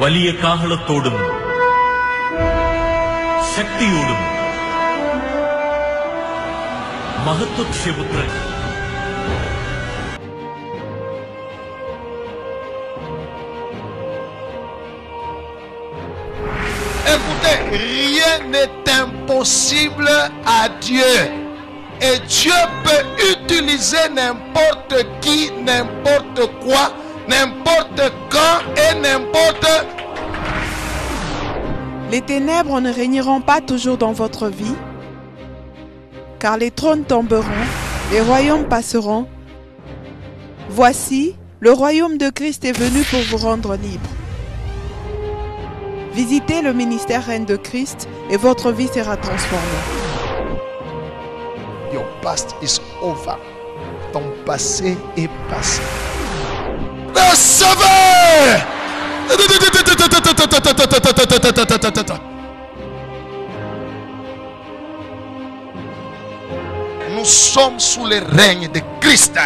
വലിയ കാഹളത്തോടും ശക്തിയോടും മഹത്വക്ഷേപുത്രൻ Écoutez, rien n'est impossible à Dieu. Et Dieu peut utiliser n'importe qui, n'importe quoi, n'importe quand et n'importe. Les ténèbres ne régneront pas toujours dans votre vie, car les trônes tomberont, les royaumes passeront. Voici, le royaume de Christ est venu pour vous rendre libre. Visitez le ministère Reine de Christ et votre vie sera transformée. Your past is over. Ton passé est passé. Recevez! Nous sommes sous le règne de Christ.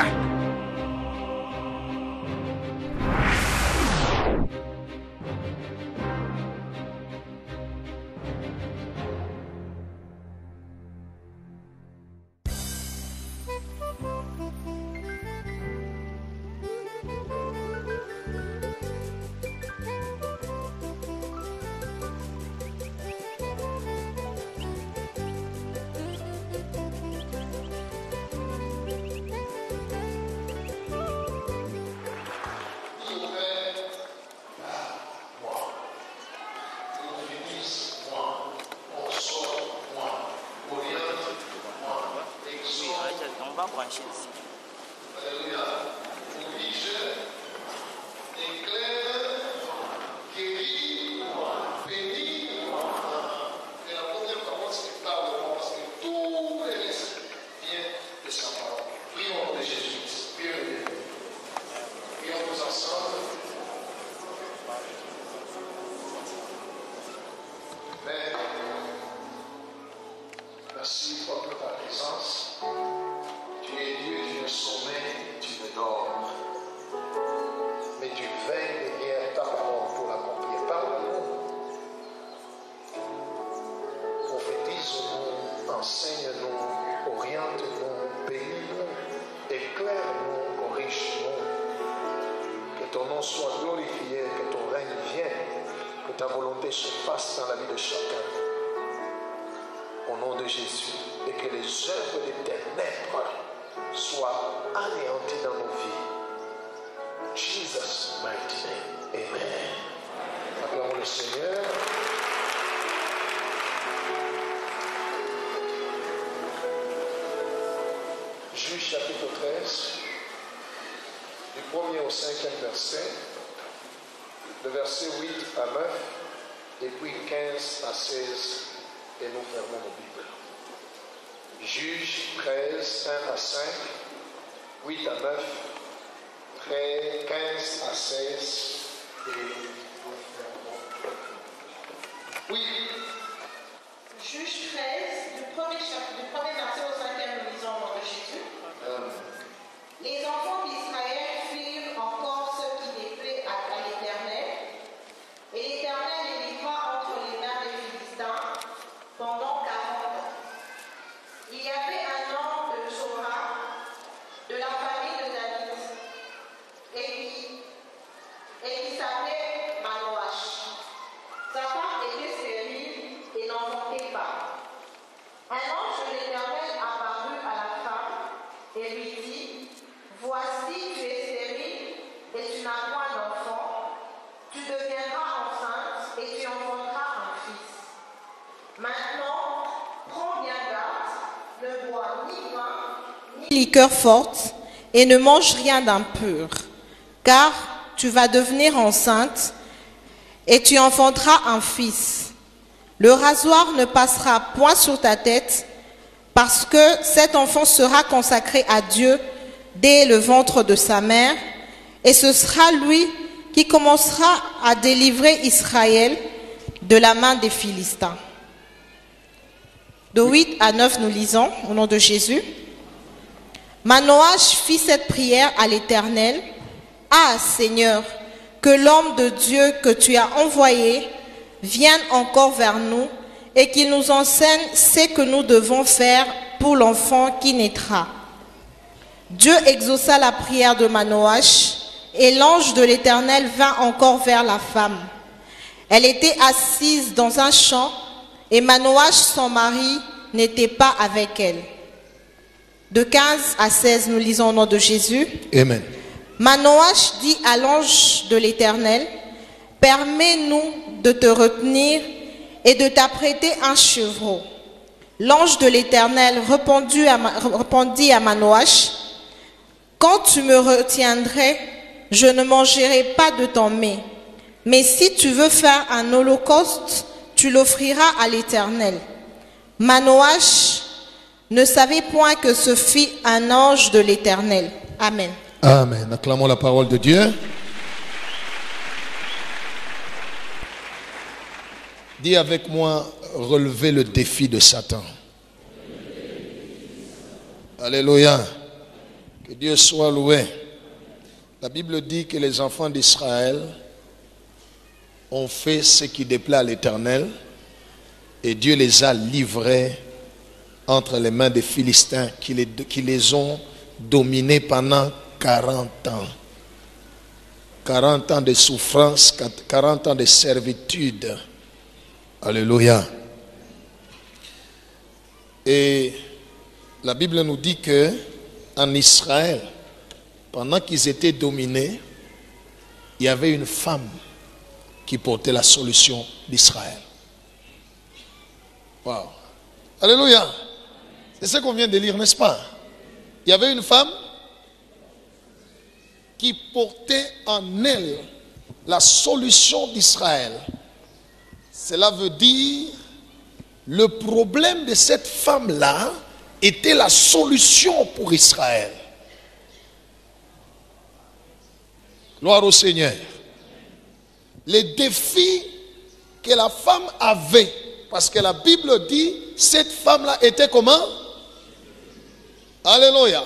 Merci pour ta présence. Tu es Dieu, tu ne sommeilles, tu ne dors. Mais tu veilles derrière ta parole pour l'accomplir. Parle-nous. Prophétise-nous, enseigne-nous, oriente-nous, bénis-nous, éclaire-nous, corrige-nous. Que ton nom soit glorifié, que ton règne vienne, que ta volonté se fasse dans la vie de chacun. Au nom de Jésus, et que les œuvres des ténèbres soient anéanties dans nos vies. Jesus' mighty name. Amen. Acclamons le Seigneur. Juge chapitre 13, du 1er au 5e verset, le verset 8 à 9, et puis 15 à 16. Et nous fermons nos Bibles. Juge 13, 1 à 5, 8 à 9, 15 à 16, et nous fermons. Oui. Juge 13, du premier verset au 5e, nous lisons au nom de Jésus. Les enfants d'Israël firent encore ce qui déplaît à l'Éternel, et l'Éternel les livra entre les mains des Philistins pendant 40 ans. Il y avait un homme de Zorah, de la famille de David, et qui s'appelait Manoach. Sa femme était stérile et n'enfantait pas. Un ange de l'Éternel apparut à la femme et lui dit: voici, tu es stérile et tu n'as point d'enfant. Tu deviendras enceinte et tu enfanteras un fils. Maintenant, prends bien garde, ne bois ni vin, ni liqueur forte, et ne mange rien d'impur, car tu vas devenir enceinte et tu enfanteras un fils. Le rasoir ne passera point sur ta tête, parce que cet enfant sera consacré à Dieu dès le ventre de sa mère, et ce sera lui qui commencera à délivrer Israël de la main des Philistins. De 8 à 9, nous lisons au nom de Jésus. Manoach fit cette prière à l'Éternel: ah Seigneur, que l'homme de Dieu que tu as envoyé vienne encore vers nous et qu'il nous enseigne ce que nous devons faire pour l'enfant qui naîtra. Dieu exauça la prière de Manoach et l'ange de l'Éternel vint encore vers la femme. Elle était assise dans un champ et Manoach, son mari, n'était pas avec elle. De 15 à 16, nous lisons au nom de Jésus. Amen. Manoach dit à l'ange de l'Éternel, « Permets-nous de te retenir et de t'apprêter un chevreau. » L'ange de l'Éternel répondit à Manoach, « Quand tu me retiendrais, je ne mangerai pas de ton mets. Mais si tu veux faire un holocauste, tu l'offriras à l'Éternel. » Manoach ne savait point que ce fut un ange de l'Éternel. Amen. Amen. Acclamons la parole de Dieu. Dis avec moi, relevez le défi de Satan. Alléluia. Que Dieu soit loué. La Bible dit que les enfants d'Israël ont fait ce qui déplaît à l'Éternel et Dieu les a livrés entre les mains des Philistins qui les ont dominés pendant 40 ans. 40 ans de souffrance, 40 ans de servitude. Alléluia. Et la Bible nous dit que en Israël, pendant qu'ils étaient dominés, il y avait une femme qui portait la solution d'Israël. Wow. Alléluia. C'est ce qu'on vient de lire, n'est-ce pas? Il y avait une femme qui portait en elle la solution d'Israël. Cela veut dire, le problème de cette femme-là était la solution pour Israël. Gloire au Seigneur. Les défis que la femme avait, parce que la Bible dit, cette femme-là était comment? Alléluia.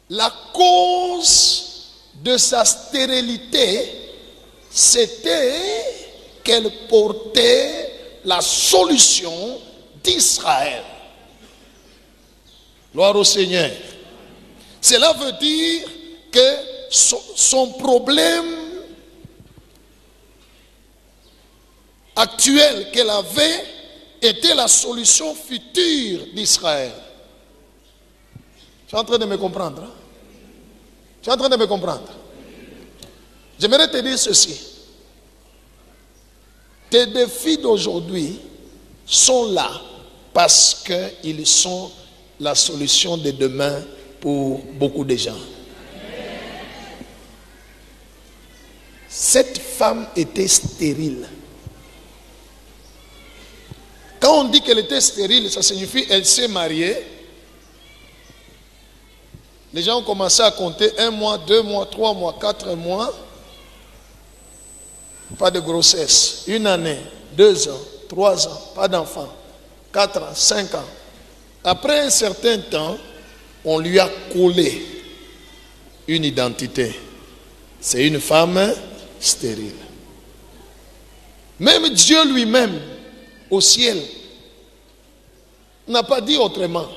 La cause de sa stérilité, c'était qu'elle portait la solution d'Israël. Gloire au Seigneur. Cela veut dire que son problème actuel qu'elle avait était la solution future d'Israël. Tu es en train de me comprendre? Hein? Tu es en train de me comprendre? J'aimerais te dire ceci. Tes défis d'aujourd'hui sont là parce qu'ils sont la solution de demain pour beaucoup de gens. Cette femme était stérile. Quand on dit qu'elle était stérile, ça signifie qu'elle s'est mariée. Les gens ont commencé à compter 1 mois, 2 mois, 3 mois, 4 mois. Pas de grossesse. 1 année, 2 ans, 3 ans, pas d'enfant. 4 ans, 5 ans. Après un certain temps, on lui a collé une identité. C'est une femme stérile. Même Dieu lui-même, au ciel, n'a pas dit autrement.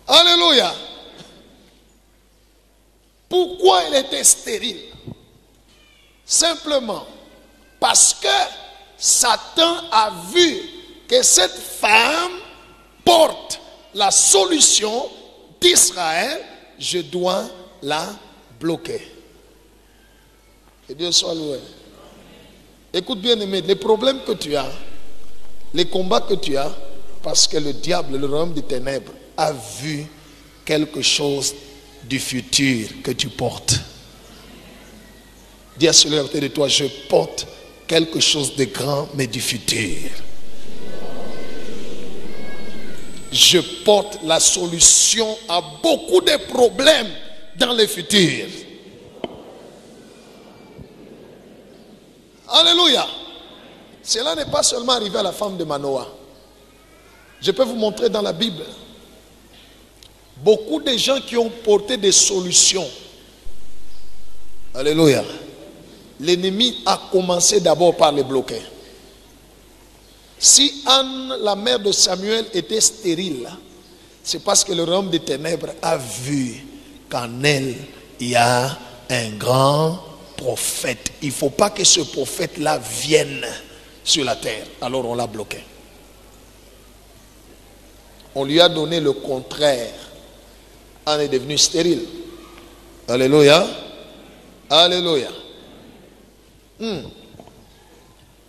Alléluia. Pourquoi elle était stérile? Simplement parce que Satan a vu que cette femme porte la solution d'Israël. Je dois la bloquer. Que Dieu soit loué. Écoute bien aimé, les problèmes que tu as, les combats que tu as, parce que le diable, le royaume des ténèbres, a vu quelque chose du futur que tu portes. Dis à celui à côté de toi, je porte quelque chose de grand, mais du futur. Je porte la solution à beaucoup de problèmes dans le futur. Alléluia. Cela n'est pas seulement arrivé à la femme de Manoah. Je peux vous montrer dans la Bible beaucoup de gens qui ont porté des solutions Alléluia. L'ennemi a commencé d'abord par les bloquer. Si Anne, la mère de Samuel, était stérile, c'est parce que le royaume des ténèbres a vu qu'en elle, il y a un grand prophète. Il ne faut pas que ce prophète-là vienne sur la terre. Alors on l'a bloqué. On lui a donné le contraire. Anne est devenue stérile. Alléluia. Alléluia.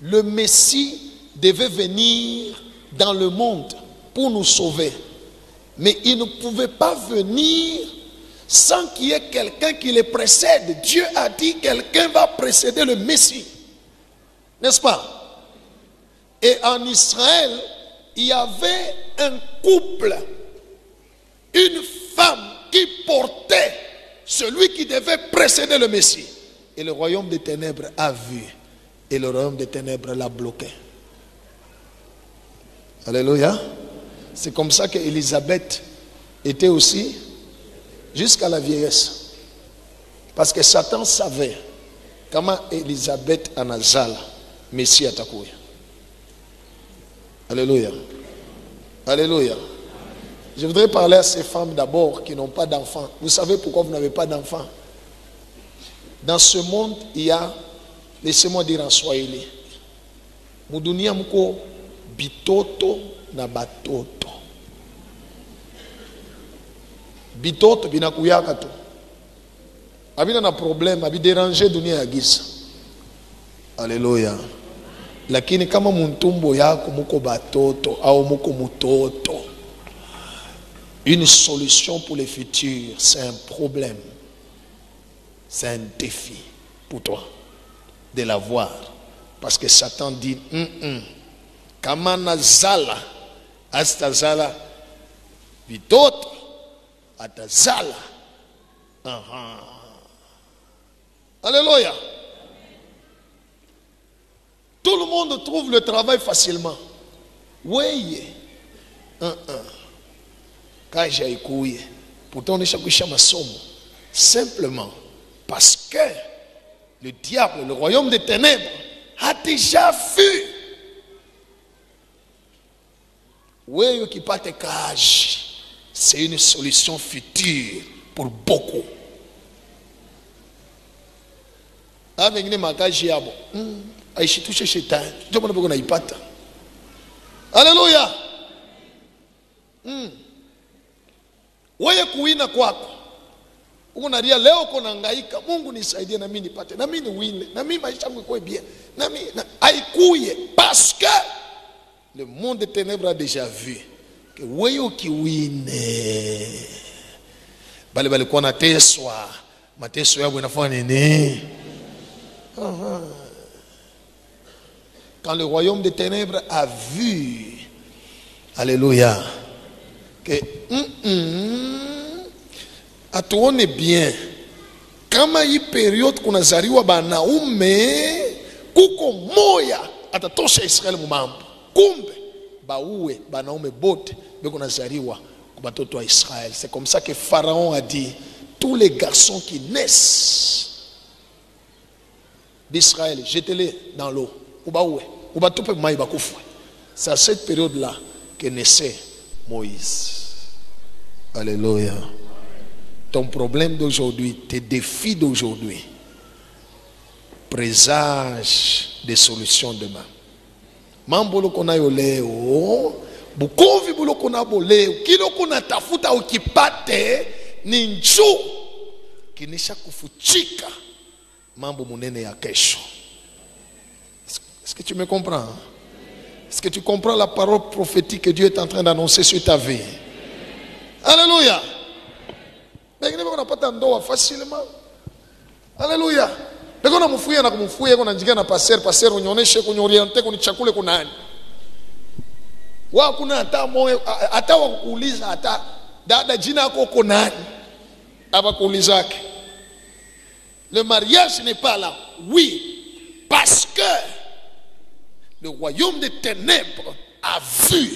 Le Messie devait venir dans le monde pour nous sauver. Mais il ne pouvait pas venir sans qu'il y ait quelqu'un qui le précède. Dieu a dit quelqu'un va précéder le Messie. N'est-ce pas? Et en Israël, il y avait un couple, une femme qui portait celui qui devait précéder le Messie. Et le royaume des ténèbres a vu. Et le royaume des ténèbres l'a bloqué. Alléluia. C'est comme ça qu'Élisabeth était aussi jusqu'à la vieillesse. Parce que Satan savait comment Élisabeth en azala, Messie atakuya. Alléluia. Alléluia. Je voudrais parler à ces femmes d'abord qui n'ont pas d'enfants. Vous savez pourquoi vous n'avez pas d'enfants? Dans ce monde, il y a, laissez-moi dire en swahili, Mudunia mko bitoto na batoto. Bitoto binakuyaka tu. Abina na problème, abi déranger dunia ya giza. Alléluia. Lakini kama muntumbo yako muko batoto au muko mutoto, une solution pour le futur, c'est un problème. C'est un défi pour toi de l'avoir. Parce que Satan dit, kama nazala, astazala, bitoto, atazala. Alléluia. Tout le monde trouve le travail facilement. Oui. Quand j'ai écouillé, pourtant on est chaque masomo. Simplement parce que le diable, le royaume des ténèbres, a déjà vu. Oui, qui pas te cache. C'est une solution future pour beaucoup. Avec les magages, aishi touche shetani. Ndio maana bado naipata. Haleluya. Wewe kuina kwako. Unalia leo uko nahangaika, Mungu nisaidie na mimi nipate. Na mimi niwine, na mimi maisha yangu ikoe bien. Na mimi haikuye parce que le monde des ténèbres a déjà vu que wewe ukiwine bali balikuwa nateswa, mateso yao yanafanya nini? Quand le royaume des ténèbres a vu, alléluia, que atuone bien, kama hii period kunazaliwa banaume kuko moya atatosha Israeli mumambo. Kumbe bauwe banaume bote beko nazaliwa kwa batoto wa Israël. C'est comme ça que Pharaon a dit, tous les garçons qui naissent d'Israël, jetez-les dans l'eau. C'est à cette période-là que naissait Moïse. Alléluia. Ton problème d'aujourd'hui, tes défis d'aujourd'hui, présage des solutions demain. Mambolo kona yo leo, bukovi bulo kona boleo, kilo kona tafuta ukipate, ninju, kinisha kufuchika, mambo munene ya kesho. Est-ce que tu me comprends? Est-ce que tu comprends la parole prophétique que Dieu est en train d'annoncer sur ta vie? Alléluia. Mais il n'y a pas de facilement. Alléluia. Mais quand on fouille, on fouille, on a dit qu'on a passé, on a dit qu'on a orienté, qu'on a chakule, qu'on a. Wa kuna ata moyo ata wakuuliza ata dada jina yako uko nani? Abakuuliza yake. Le mariage n'est pas là. Oui, parce que le royaume des ténèbres a vu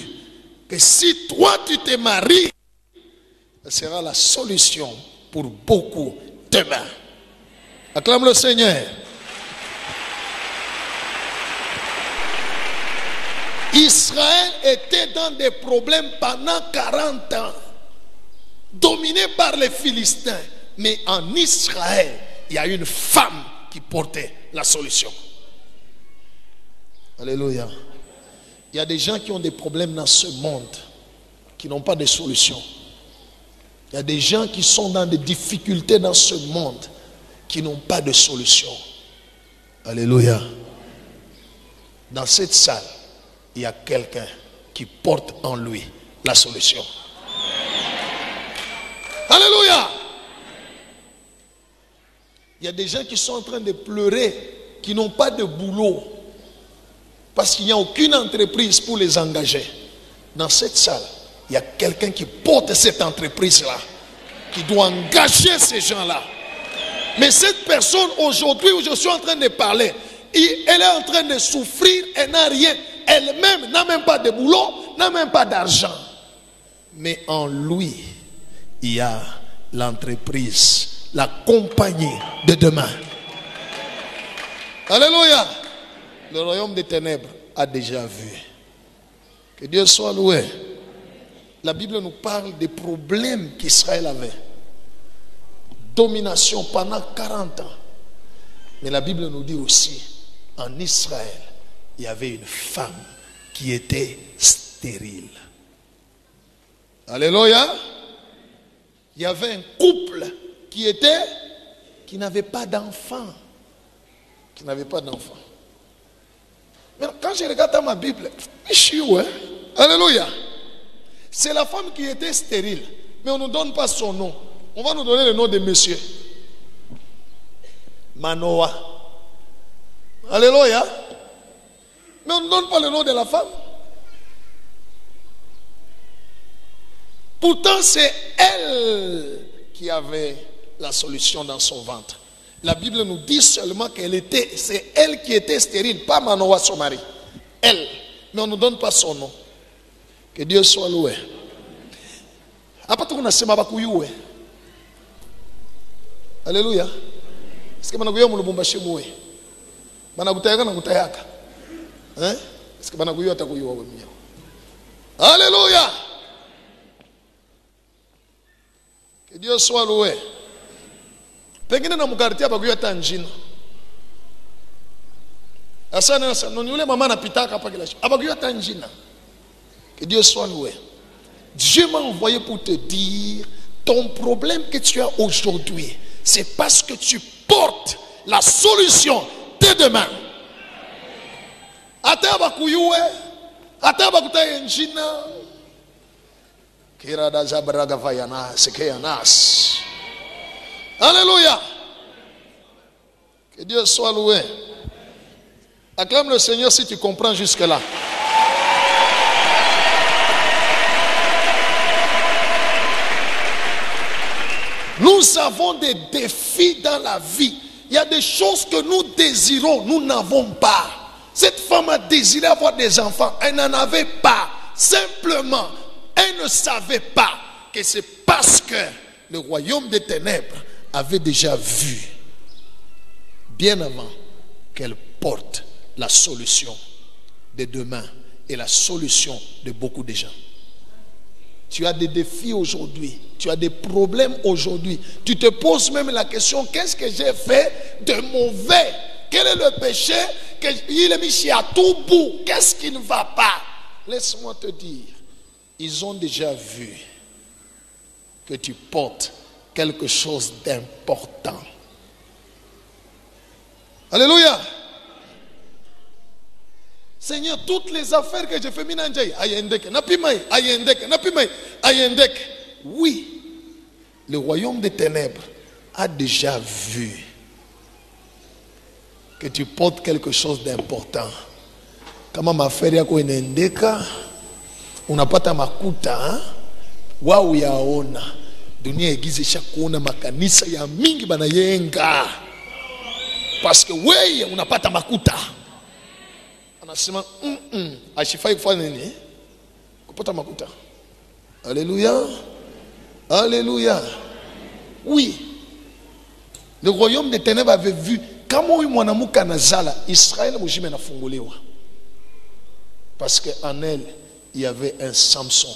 que si toi tu te maries, ce sera la solution pour beaucoup demain. Acclame le Seigneur. Israël était dans des problèmes pendant 40 ans, dominé par les Philistins. Mais en Israël, il y a une femme qui portait la solution. Alléluia. Il y a des gens qui ont des problèmes dans ce monde, qui n'ont pas de solution. Il y a des gens qui sont dans des difficultés dans ce monde, qui n'ont pas de solution. Alléluia. Dans cette salle, il y a quelqu'un qui porte en lui la solution. Alléluia. Il y a des gens qui sont en train de pleurer, qui n'ont pas de boulot, parce qu'il n'y a aucune entreprise pour les engager. Dans cette salle, il y a quelqu'un qui porte cette entreprise-là, qui doit engager ces gens-là. Mais cette personne, aujourd'hui où je suis en train de parler, elle est en train de souffrir, elle n'a rien. Elle-même n'a même pas de boulot, n'a même pas d'argent. Mais en lui, il y a l'entreprise, la compagnie de demain. Alléluia. Le royaume des ténèbres a déjà vu. Que Dieu soit loué. La Bible nous parle des problèmes qu'Israël avait. Domination pendant 40 ans. Mais la Bible nous dit aussi, en Israël, il y avait une femme qui était stérile. Alléluia. Il y avait un couple qui n'avait pas d'enfant. Qui n'avait pas d'enfant. Mais quand je regarde dans ma Bible, je suis où, hein? Alléluia. C'est la femme qui était stérile. Mais on ne nous donne pas son nom. On va nous donner le nom de monsieur. Manoah. Alléluia. Mais on ne donne pas le nom de la femme. Pourtant, c'est elle qui avait la solution dans son ventre. La Bible nous dit seulement c'est elle qui était stérile, pas Manoah, son mari. Elle. Mais on ne nous donne pas son nom. Que Dieu soit loué. Alléluia. Est-ce que manakuya mulubumbashi muwe? Manakutayaka na kutayaka. Hein? Est-ce que manakuya atakuyua wewe? Alléluia. Que Dieu soit loué. Pengine na mukartia bakuya tanjina. Asana sana ni yule mama anapitaka hapa kila siku. Abakuya tanjina. Que Dieu soit loué. Dieu m'a envoyé pour te dire ton problème que tu as aujourd'hui, c'est parce que tu portes la solution dès demain. Ataba kuyue, ataba kutaye njina. Kirada zabraga vayana sekeyanas. Alléluia. Que Dieu soit loué. Acclame le Seigneur si tu comprends jusque-là. Nous avons des défis dans la vie. Il y a des choses que nous désirons, nous n'avons pas. Cette femme a désiré avoir des enfants, elle n'en avait pas. Simplement, elle ne savait pas que c'est parce que le royaume des ténèbres avait déjà vu, bien avant, qu'elle porte la solution de demain et la solution de beaucoup de gens. Tu as des défis aujourd'hui, tu as des problèmes aujourd'hui. Tu te poses même la question, qu'est-ce que j'ai fait de mauvais? Quel est le péché qu'il a mis à tout bout? Qu'est-ce qui ne va pas? Laisse-moi te dire, ils ont déjà vu que tu portes quelque chose d'important. Alléluia. Seigneur, toutes les affaires que j'ai fait, oui, le royaume des ténèbres a déjà vu que tu portes quelque chose d'important. Kama maferi yako inaendeka, unapata makuta, wao yaona. Dunia igize shakuona makanisa ya mingi banayenga. Parce que wewe unapata makuta. Anasema ashifai kufanya nini? Kupata makuta. Alléluia. Alléluia. Oui. Le royaume des ténèbres avait vu comment Israël n'a fungolewa. Parce qu'en elle, il y avait un Samson.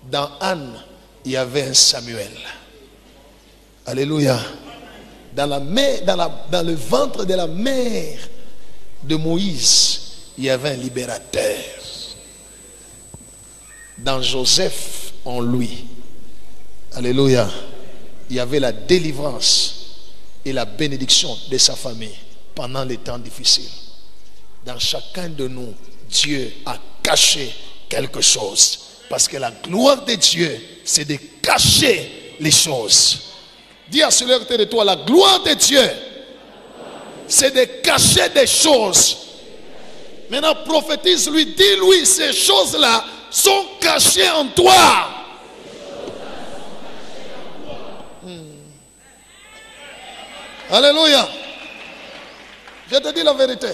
Dans Anne, il y avait un Samuel. Alléluia. Dans le ventre de la mère de Moïse, il y avait un libérateur. Dans Joseph, en lui, alléluia, il y avait la délivrance et la bénédiction de sa famille pendant les temps difficiles. Dans chacun de nous, Dieu a caché quelque chose. Parce que la gloire de Dieu, c'est de cacher les choses. Dis à celui de toi, la gloire de Dieu, c'est de cacher des choses. Maintenant, prophétise-lui, dis-lui, ces choses-là sont cachées en toi. Alléluia. Je te dis la vérité.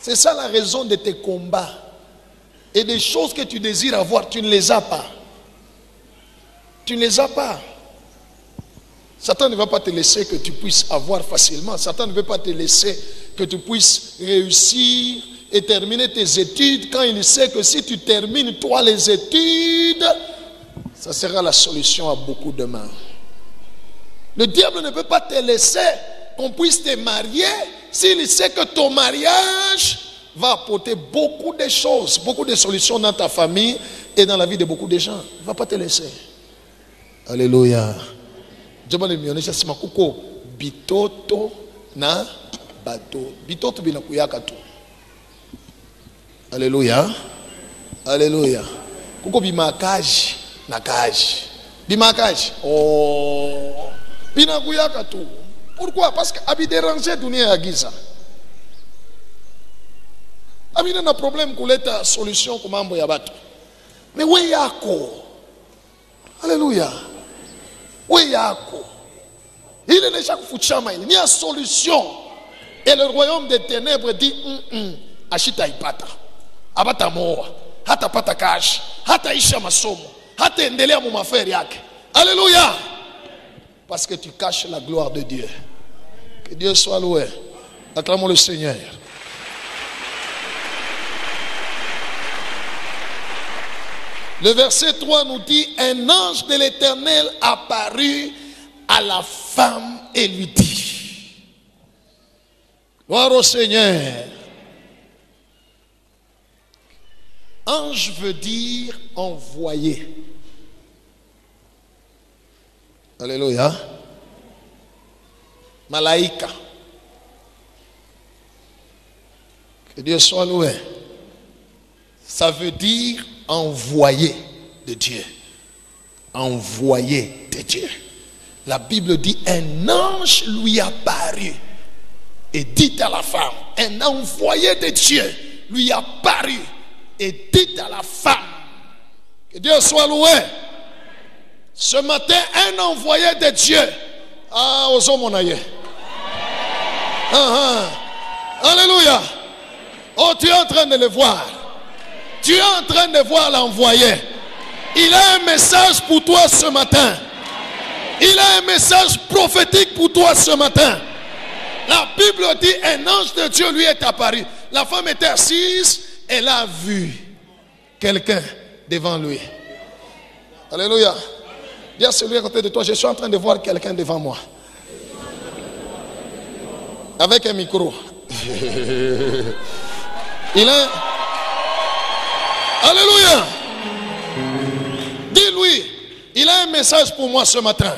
C'est ça la raison de tes combats. Et des choses que tu désires avoir, tu ne les as pas. Tu ne les as pas. Satan ne va pas te laisser que tu puisses avoir facilement. Satan ne veut pas te laisser que tu puisses réussir et terminer tes études quand il sait que si tu termines toi les études, ça sera la solution à beaucoup de mal. Le diable ne peut pas te laisser qu'on puisse te marier s'il sait que ton mariage va apporter beaucoup de choses, beaucoup de solutions dans ta famille et dans la vie de beaucoup de gens. Il ne va pas te laisser. Alléluia. Bitoto na bato. Bitoto binakuyaka tu. Alléluia. Alléluia. Kuko bimakaji na kaji. Bimakaji. Oh. Binakuyaka tu. Pourquoi? Parce que abi déranger dunia ya giza. Abi na problème kuleta solution kwa mambo ya batu. Mais we yako. Alléluia. We yako. Il est déjà kufuchama il y a solution. Et le royaume des ténèbres dit ashita ipata. Abata moa. Hata pata cash. Hata isha masomo. Hata endelea mu maferi yake. Alléluia. Parce que tu caches la gloire de Dieu. Que Dieu soit loué. Acclamons le Seigneur. Le verset 3 nous dit, un ange de l'Éternel apparut à la femme et lui dit, gloire au Seigneur. Ange veut dire envoyé. Alléluia. Malaïka. Que Dieu soit loué. Ça veut dire envoyé de Dieu. Envoyé de Dieu. La Bible dit un ange lui apparut et dit à la femme, un envoyé de Dieu lui apparut et dit à la femme, que Dieu soit loué. Ce matin, un envoyé de Dieu. Ah, aux hommes on aille. Alléluia. Oh, tu es en train de le voir. Tu es en train de voir l'envoyé. Il a un message pour toi ce matin. Il a un message prophétique pour toi ce matin. La Bible dit un ange de Dieu lui est apparu. La femme était assise. Elle a vu quelqu'un devant lui. Alléluia. Dis à celui à côté de toi, je suis en train de voir quelqu'un devant moi. Avec un micro. Il a... Alléluia. Dis-lui, il a un message pour moi ce matin.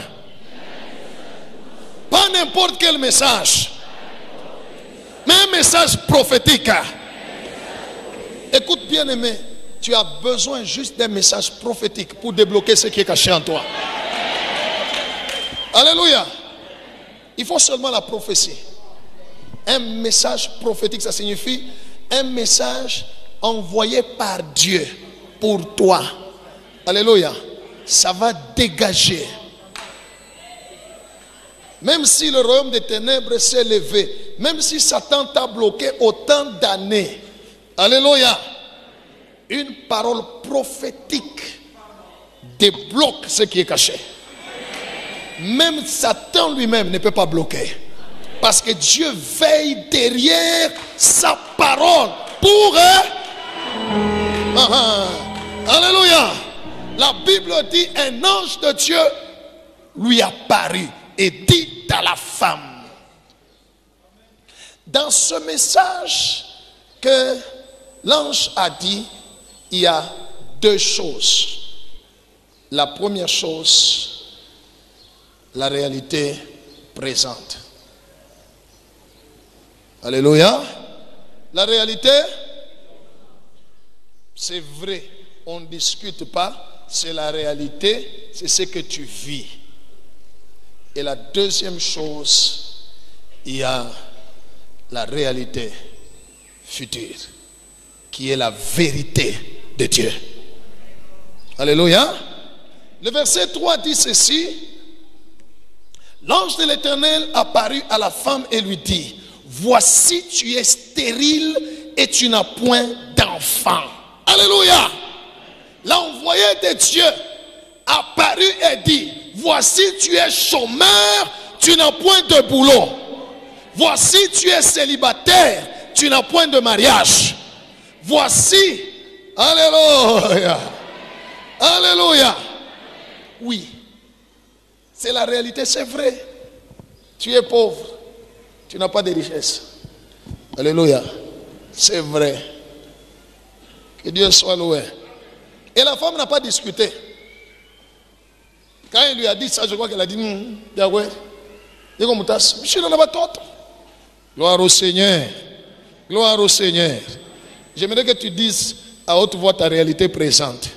Pas n'importe quel message, mais un message prophétique. Écoute bien aimé, tu as besoin juste d'un message prophétique pour débloquer ce qui est caché en toi. Alléluia. Il faut seulement la prophétie. Un message prophétique, ça signifie un message envoyé par Dieu pour toi. Alléluia. Ça va dégager. Même si le royaume des ténèbres s'est levé, même si Satan t'a bloqué autant d'années, alléluia, une parole prophétique débloque ce qui est caché. même Satan lui-même ne peut pas bloquer. Parce que Dieu veille derrière sa parole pour... Alléluia. La Bible dit, un ange de Dieu lui apparut et dit à la femme. Dans ce message que l'ange a dit, il y a deux choses. La première chose, la réalité présente. Alléluia. La réalité, c'est vrai, on ne discute pas, c'est la réalité, c'est ce que tu vis. Et la deuxième chose, il y a la réalité future, qui est la vérité de Dieu. Alléluia. Le verset 3 dit ceci. L'ange de l'Éternel apparut à la femme et lui dit, voici tu es stérile et tu n'as point d'enfant. Alléluia. L'envoyé de Dieu apparut et dit, voici tu es chômeur, tu n'as point de boulot. Voici tu es célibataire, tu n'as point de mariage. Voici, alléluia, alléluia. Oui, c'est la réalité, c'est vrai. Tu es pauvre, tu n'as pas de richesse. Alléluia, c'est vrai. Que Dieu soit loué. Et la femme n'a pas discuté. Quand il lui a dit ça, je crois qu'elle a dit, Yahweh, gloire au Seigneur. Gloire au Seigneur. J'aimerais que tu dises à haute voix ta réalité présente.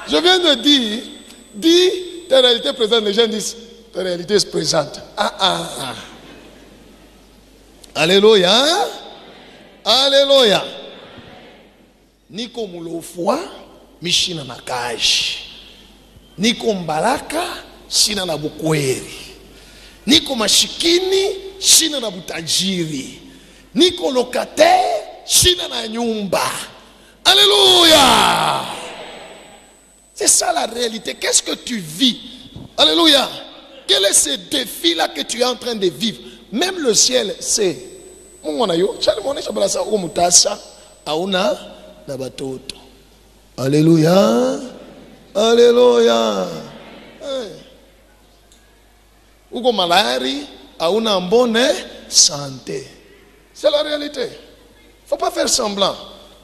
Je viens de dire, dis ta réalité présente. Les gens disent, ta réalité est présente. Alléluia. Alléluia. Niko mulofwa, mishina na kaji. Niko mbalaka, shina na bukweri. Niko mashikini, shina na butajiri. Niko locataire, shina na nyumba. Alléluia. C'est ça la réalité. Qu'est-ce que tu vis? Alléluia. Quel est ce défi-là que tu es en train de vivre? Même le ciel, c'est... Alléluia. Alléluia. Uko malari, auna bonne santé. C'est la réalité. Il ne faut pas faire semblant.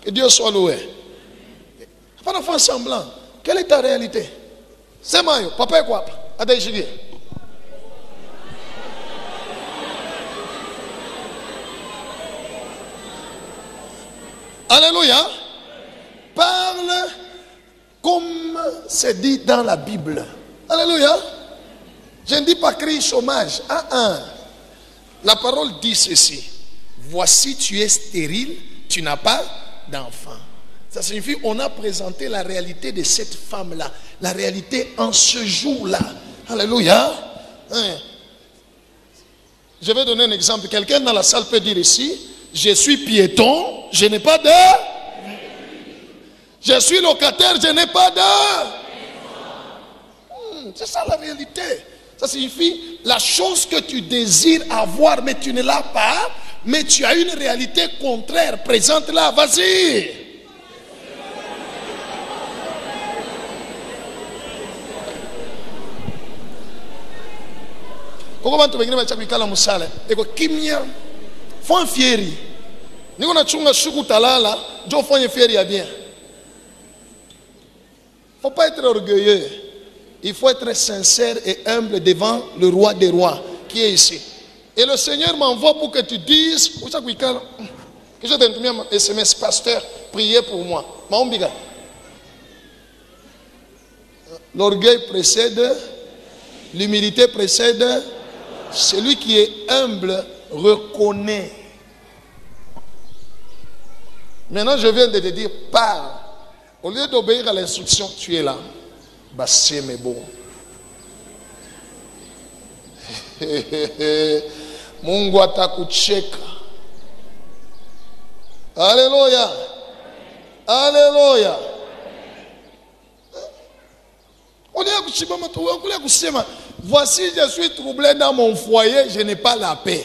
Que Dieu soit loué. Il ne faut pas faire semblant. Quelle est ta réalité? C'est mayo. Papa est quoi? Adéchigé. Alléluia. Parle comme c'est dit dans la Bible. Alléluia. Je ne dis pas crie chômage. La parole dit ceci. Voici tu es stérile, tu n'as pas d'enfant. Ça signifie on a présenté la réalité de cette femme-là. La réalité en ce jour-là. Alléluia. Je vais donner un exemple. Quelqu'un dans la salle peut dire ici, je suis piéton, je n'ai pas de... Je suis locataire, je n'ai pas de... C'est ça la réalité. Ça signifie la chose que tu désires avoir, mais tu ne l'as pas, mais tu as une réalité contraire. Présente-la, vas-y. Pourquoi bantu wengine wachakikala musale eko kimya fon fieri niko na chunga shuku talala jo fon fieri ya bien. Faut pas être orgueilleux, il faut être sincère et humble devant le roi des rois qui est ici. Et le Seigneur m'envoie pour que tu dises que je t'ai un SMS pasteur, priez pour moi. L'orgueil précède, l'humilité précède. Celui qui est humble reconnaît. Maintenant, je viens de te dire, parle. Au lieu d'obéir à l'instruction, tu es là. Bassé, mais bon. Mungu atakucheka. Alléluia. Alléluia. Voici, je suis troublé dans mon foyer, je n'ai pas la paix.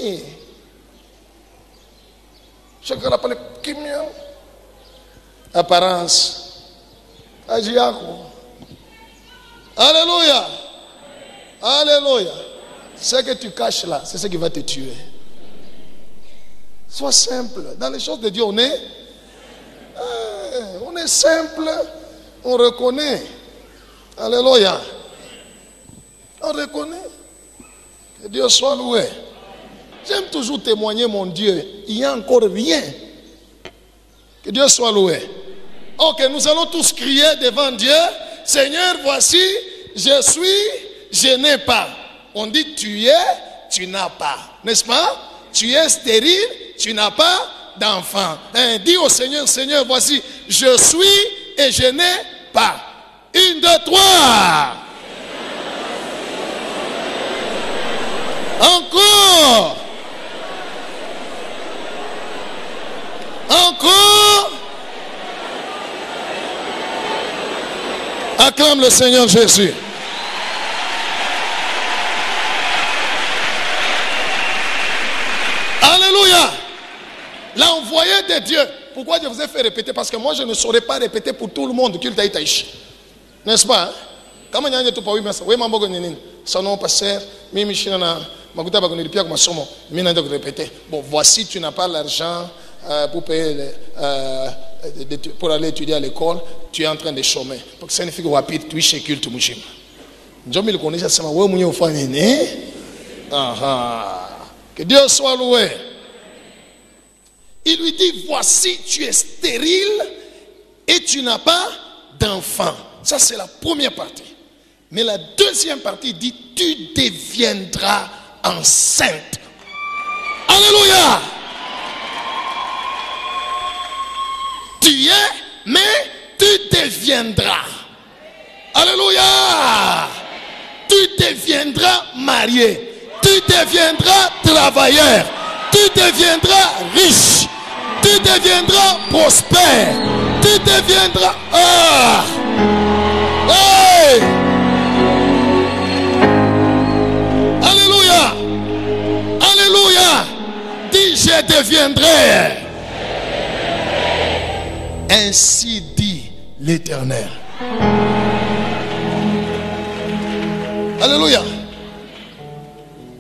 Hey. Chacun appelle Kimio. Apparence. Agiako. Alléluia. Alléluia. Ce que tu caches là, c'est ce qui va te tuer. Sois simple. Dans les choses de Dieu, on est simple. On reconnaît. Alléluia. On reconnaît. Que Dieu soit loué. J'aime toujours témoigner, mon Dieu. Il n'y a encore rien. Que Dieu soit loué. Ok, nous allons tous crier devant Dieu. Seigneur, voici, je suis, je n'ai pas. On dit tu es, tu n'as pas. N'est-ce pas? Tu es stérile, tu n'as pas d'enfant. Dis au Seigneur, Seigneur, voici, je suis et je n'ai pas. 1, 2, 3. Encore. Encore. Acclame le Seigneur Jésus. Alléluia. L'envoyé de Dieu. Pourquoi je vous ai fait répéter? Parce que moi je ne saurais pas répéter pour tout le monde. N'est-ce pas? Comment tu peux oui, mais mambo nini. Sono pasteur, mimi china maguta ba konilipia kwa masomo. Mimi naenda répéter. Bon, voici tu n'as pas l'argent pour payer pour aller étudier à l'école, tu es en train de chômer. Parce que ça signifie que rapide tu es chez culte mushima. Njomi le connaît ça wewe mwenyewe ufanye nini? Aha. Que Dieu soit loué. Il lui dit, voici, tu es stérile et tu n'as pas d'enfant. Ça, c'est la première partie. Mais la deuxième partie dit, tu deviendras enceinte. Alléluia. Tu es, mais tu deviendras. Alléluia. Tu deviendras marié. Tu deviendras travailleur. Tu deviendras riche. Tu deviendras prospère. Tu deviendras... Hey! Alléluia. Alléluia. Dis, je deviendrai. Ainsi dit l'Éternel. Alléluia.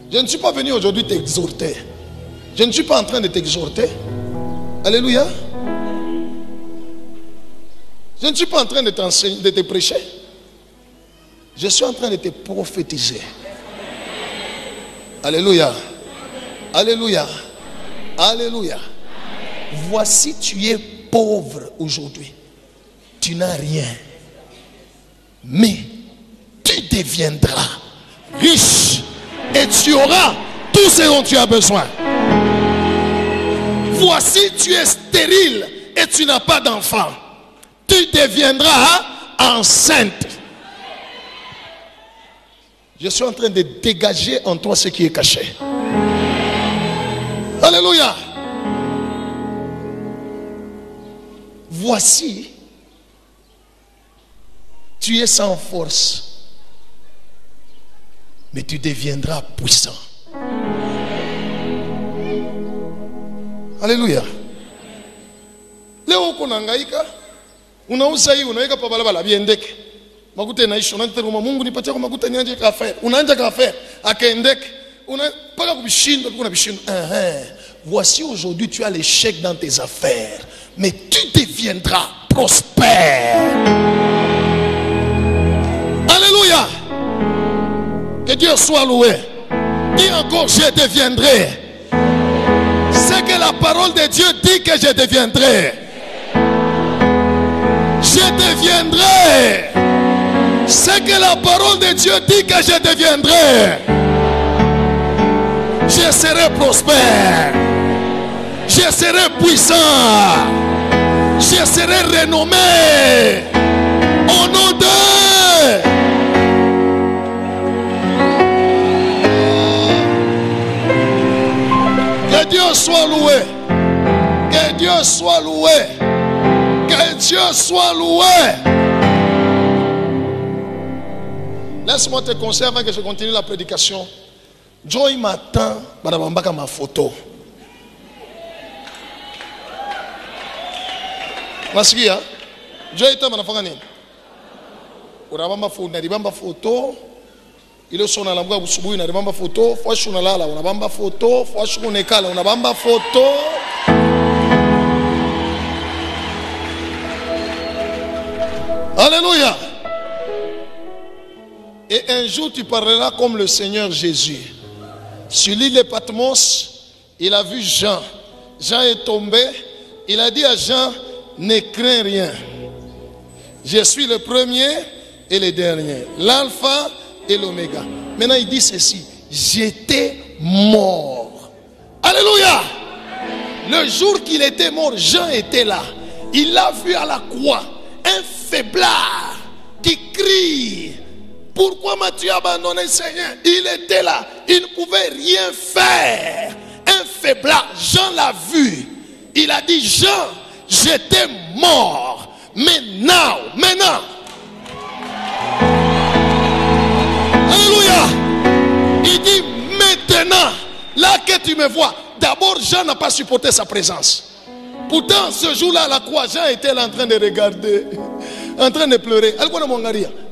Je ne suis pas venu aujourd'hui t'exhorter. Je ne suis pas en train de t'exhorter. Alléluia. Je ne suis pas en train de t'enseigner, de te prêcher. Je suis en train de te prophétiser. Alléluia. Alléluia. Alléluia. Voici, tu es pauvre aujourd'hui. Tu n'as rien. Mais tu deviendras riche. Et tu auras tout ce dont tu as besoin. Voici, tu es stérile et tu n'as pas d'enfant. Tu deviendras enceinte. Je suis en train de dégager en toi ce qui est caché. Alléluia. Voici, tu es sans force. Mais tu deviendras puissant. Alléluia. Leo kunangaika, unauza hii, unaweka pa barabara biendeke. Makuta inaisha, unataka kwa Mungu nipatie kwa makuta nianje kafe. Unaanza kafe, akaendeke. Unapaka kubishindo, kuna bishindo. Voici aujourd'hui tu as l'échec dans tes affaires, mais tu deviendras prospère. Alléluia. Que Dieu soit loué. Dis encore, je deviendrai. C'est que la parole de Dieu dit que je deviendrai. Je deviendrai. C'est que la parole de Dieu dit que je deviendrai. Je serai prospère. Je serai puissant. Je serai renommé. Au nom de... Que Dieu soit loué. Que Dieu soit loué. soit loué. Laisse-moi te conseiller avant que je continue la prédication. Joy m'attend, badabambaka ma photo. Masikia, Joy est ma fangani. Urabamba photo, naribamba photo. Il est son alamga busubu, naribamba photo. Fois shunalala, unabamba photo. Fois shunekala, unabamba photo. Alléluia. Et un jour tu parleras comme le Seigneur Jésus. Sur l'île de Patmos, il a vu Jean. Jean est tombé. Il a dit à Jean, ne crains rien. Je suis le premier et le dernier. L'alpha et l'oméga. Maintenant il dit ceci. J'étais mort. Alléluia. Le jour qu'il était mort, Jean était là. Il l'a vu à la croix. Un faiblard qui crie. Pourquoi m'as-tu abandonné, Seigneur? Il était là. Il ne pouvait rien faire. Un faiblard. Jean l'a vu. Il a dit, Jean, j'étais mort. Maintenant. Alléluia. Il dit, maintenant, là que tu me vois. D'abord, Jean n'a pas supporté sa présence. Pourtant, ce jour-là, à la croix, Jean était là en train de regarder, en train de pleurer.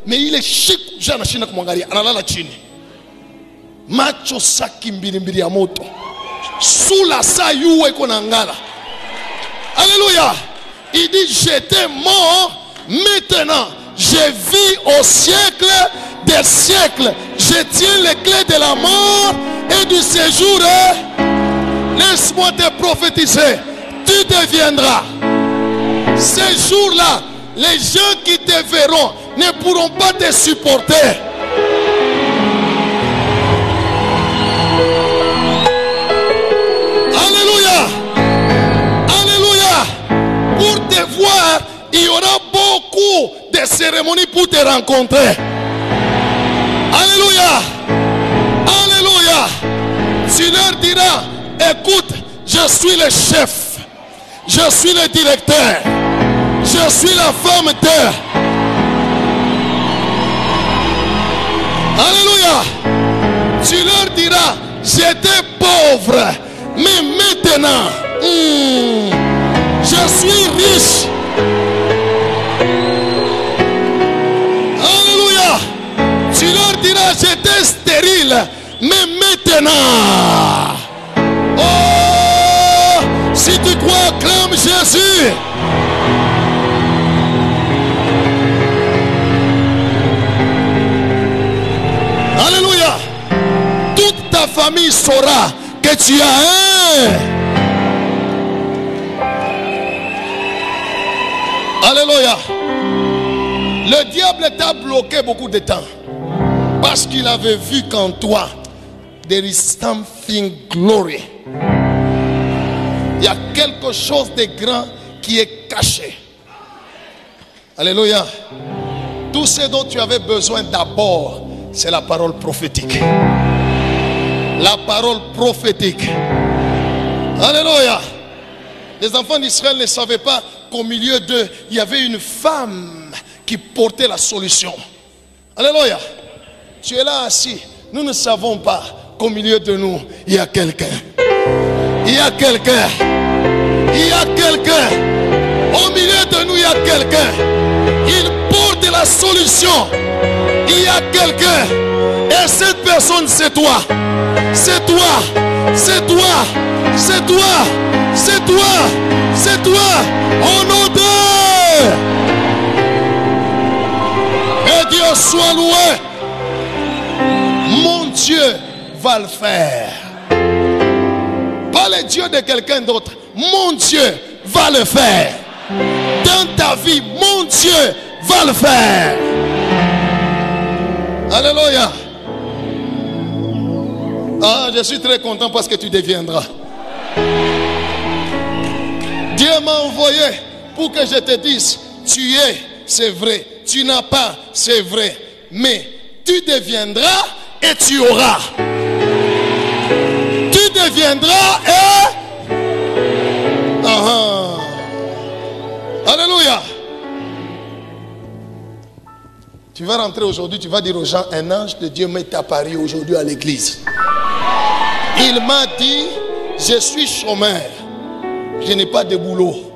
Mais il est chic, Jean n'a pas mongaria. Alala chini. Macho saki mbiri ya moto. Sula sa yuwe konangala. Alléluia. Il dit, j'étais mort, maintenant, je vis au siècle des siècles. Je tiens les clés de la mort et du séjour. Laisse-moi te prophétiser. Tu deviendras. Ces jours-là, les gens qui te verront ne pourront pas te supporter. Alléluia. Alléluia. Pour te voir, il y aura beaucoup de cérémonies pour te rencontrer. Alléluia. Alléluia. Tu leur diras, écoute, je suis le chef. Je suis le directeur. Je suis la femme terre. Alléluia. Tu leur diras, j'étais pauvre, mais maintenant, je suis riche. Alléluia. Tu leur diras, j'étais stérile, mais maintenant, si tu crois, acclame Jésus. Alléluia. Toute ta famille saura que tu as un. Alléluia. Le diable t'a bloqué beaucoup de temps parce qu'il avait vu qu'en toi there is something glory. Il y a quelque chose de grand qui est caché. Alléluia. Tout ce dont tu avais besoin d'abord, c'est la parole prophétique. La parole prophétique. Alléluia. Les enfants d'Israël ne savaient pas qu'au milieu d'eux, il y avait une femme qui portait la solution. Alléluia. Tu es là assis. Nous ne savons pas qu'au milieu de nous, il y a quelqu'un. Il y a quelqu'un. Il y a quelqu'un. Au milieu de nous, il y a quelqu'un. Il porte la solution. Il y a quelqu'un. Et cette personne, c'est toi. C'est toi. C'est toi. C'est toi. C'est toi. C'est toi. Au nom de que Dieu soit loué. Mon Dieu va le faire. Pas le Dieu de quelqu'un d'autre. Mon Dieu va le faire. Dans ta vie, mon Dieu va le faire. Alléluia. Ah, je suis très content parce que tu deviendras. Dieu m'a envoyé pour que je te dise, tu es, c'est vrai. Tu n'as pas, c'est vrai. Mais tu deviendras et tu auras. Tu deviendras et... Alléluia. Tu vas rentrer aujourd'hui, tu vas dire aux gens, un ange de Dieu m'est apparu aujourd'hui à l'église. Il m'a dit, je suis chômeur, je n'ai pas de boulot,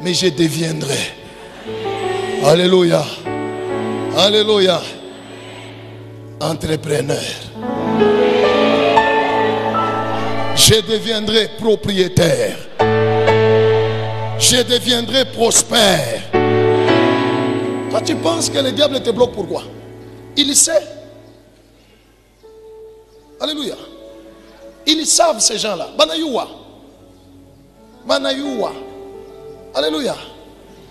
mais je deviendrai. Alléluia. Alléluia. Entrepreneur. Je deviendrai propriétaire. Je deviendrai prospère. Toi, tu penses que le diable te bloque, pourquoi? Il sait. Alléluia. Ils savent, ces gens-là. Banayua. Banayua. Alléluia.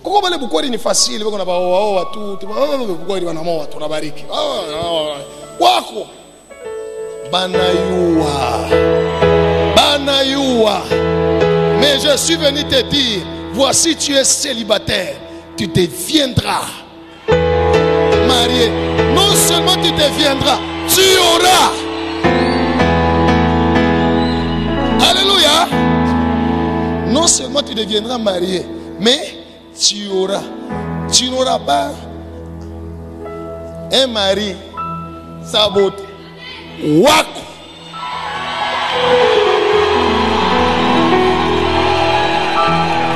Pourquoi bale bukwari ni facile bako na baoa watu bukwari wanamo watu nabariki wako banayua banayua. Mais je suis venu te dire, voici tu es célibataire, tu deviendras marié. Non seulement tu deviendras, tu auras. Alléluia. Non seulement tu deviendras marié, mais tu auras. Tu n'auras pas un mari saboté. Wako.